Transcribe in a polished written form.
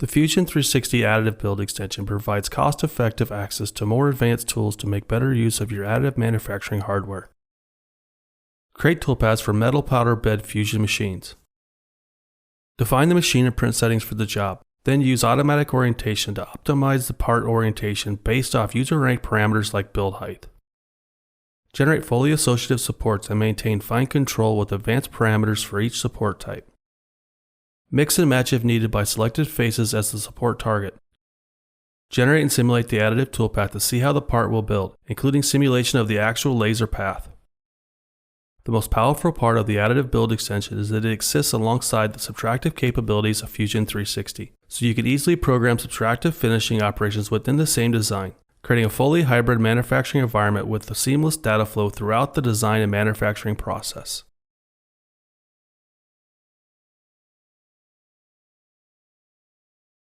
The Fusion 360 Additive Build Extension provides cost-effective access to more advanced tools to make better use of your additive manufacturing hardware. Create toolpaths for metal powder bed fusion machines. Define the machine and print settings for the job. Then use automatic orientation to optimize the part orientation based off user-ranked parameters like build height. Generate fully associative supports and maintain fine control with advanced parameters for each support type. Mix and match if needed by selected faces as the support target. Generate and simulate the additive toolpath to see how the part will build, including simulation of the actual laser path. The most powerful part of the additive build extension is that it exists alongside the subtractive capabilities of Fusion 360, so you can easily program subtractive finishing operations within the same design, creating a fully hybrid manufacturing environment with a seamless data flow throughout the design and manufacturing process.